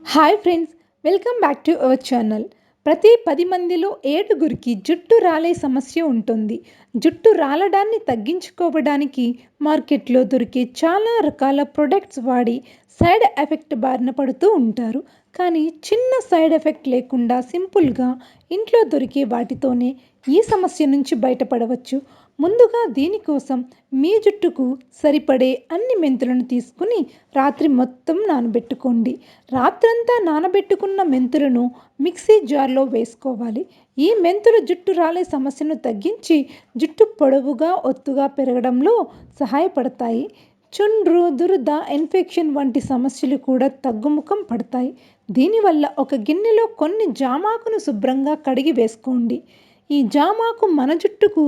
Hi friends, welcome back to our channel. ప్రతి 10 మందిలో 7గురికి జుట్టు రాలే సమస్య ఉంటుంది. జుట్టు రాలడాన్ని తగ్గించుకోవడానికి మార్కెట్లో దొరికే చాలా రకాల ప్రొడక్ట్స్ వాడి సైడ్ ఎఫెక్ట్ బారిన పడుతూ ఉంటారు. కానీ చిన్న సైడ్ ఎఫెక్ట్ లేకుండా సింపుల్గా ఇంట్లో దొరికే వాటితోనే ఈ సమస్య నుంచి బయటపడవచ్చు. ముందుగా దీనికోసం మీ జుట్టుకు సరిపడే అన్ని మెంతులను తీసుకుని రాత్రి మొత్తం నానబెట్టుకోండి. రాత్రంతా నానబెట్టుకున్న మెంతులను మిక్సీ జార్లో వేసుకోవాలి. ఈ మెంతులు జుట్టు రాలే సమస్యను తగ్గించి జుట్టు పొడవుగా ఒత్తుగా పెరగడంలో సహాయపడతాయి. చుండ్రు, దురద, ఇన్ఫెక్షన్ వంటి సమస్యలు కూడా తగ్గుముఖం పడతాయి. దీనివల్ల ఒక గిన్నెలో కొన్ని జామాకును శుభ్రంగా కడిగి వేసుకోండి. ఈ జామాకు మన జుట్టుకు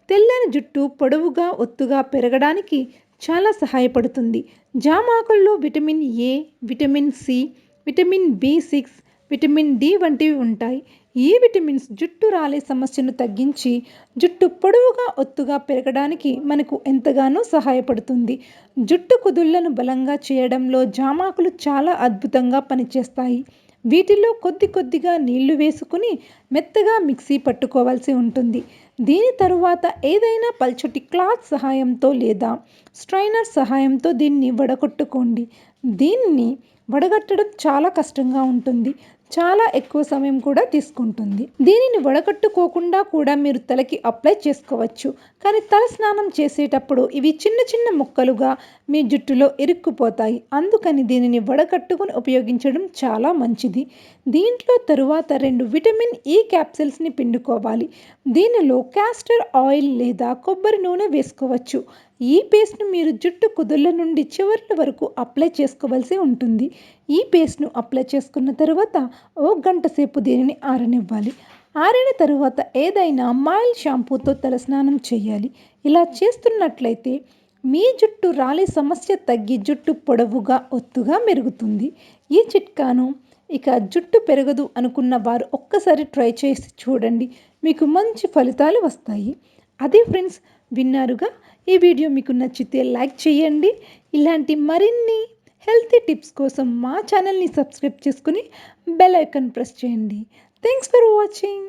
తెల్లని జుట్టు పొడవుగా ఒత్తుగా పెరగడానికి చాలా సహాయపడుతుంది. జామాకుల్లో vitamin A, vitamin C, vitamin బి6, విటమిన్ డి వంటివి ఉంటాయి. ఈ విటమిన్స్ జుట్టు రాలే సమస్యను తగ్గించి జుట్టు పొడవుగా ఒత్తుగా పెరగడానికి మనకు ఎంతగానో సహాయపడుతుంది. జుట్టు కుదుళ్లను బలంగా చేయడంలో జామాకులు చాలా అద్భుతంగా పనిచేస్తాయి. వీటిలో కొద్దిగా నీళ్లు వేసుకుని మెత్తగా మిక్సీ పట్టుకోవాల్సి ఉంటుంది. దీని తరువాత ఏదైనా పల్చటి క్లాత్ సహాయంతో లేదా స్ట్రైనర్ సహాయంతో దీన్ని వడగొట్టుకోండి. దీన్ని వడగట్టడం చాలా కష్టంగా ఉంటుంది. చాలా ఎక్కువ సమయం కూడా తీసుకుంటుంది. దీనిని వడగట్టుకోకుండా కూడా మీరు తలకి అప్లై చేసుకోవచ్చు. కానీ తల స్నానం చేసేటప్పుడు ఇవి చిన్న ముక్కలుగా మీ జుట్టులో ఇరుక్కుపోతాయి. అందుకని దీనిని వడగట్టుకుని ఉపయోగించడం చాలా మంచిది. దీంట్లో తరువాత 2 విటమిన్ ఈ క్యాప్సిల్స్ని పిండుకోవాలి. దీనిలో క్యాస్టర్ ఆయిల్ లేదా కొబ్బరి నూనె వేసుకోవచ్చు. ఈ పేస్ట్ను మీరు జుట్టు కుదుళ్ళ నుండి చివర్ల వరకు అప్లై చేసుకోవాల్సి ఉంటుంది. ఈ పేస్ట్ను అప్లై చేసుకున్న తర్వాత 1 గంట సేపు దీనిని ఆరనివ్వాలి. ఆరిన తరువాత ఏదైనా మైల్డ్ షాంపూతో తలస్నానం చేయాలి. ఇలా చేస్తున్నట్లయితే మీ జుట్టు రాలే సమస్య తగ్గి జుట్టు పొడవుగా ఒత్తుగా మెరుగుతుంది. ఈ చిట్కాను ఇక జుట్టు పెరగదు అనుకున్న వారు ఒక్కసారి ట్రై చేసి చూడండి. మీకు మంచి ఫలితాలు వస్తాయి. అదే ఫ్రెండ్స్, విన్నారుగా. ఈ వీడియో మీకు నచ్చితే లైక్ చేయండి. ఇలాంటి మరిన్ని హెల్తీ టిప్స్ కోసం మా ఛానల్ని సబ్స్క్రైబ్ చేసుకుని బెల్ ఐకాన్ ప్రెస్ చేయండి. Thanks for watching.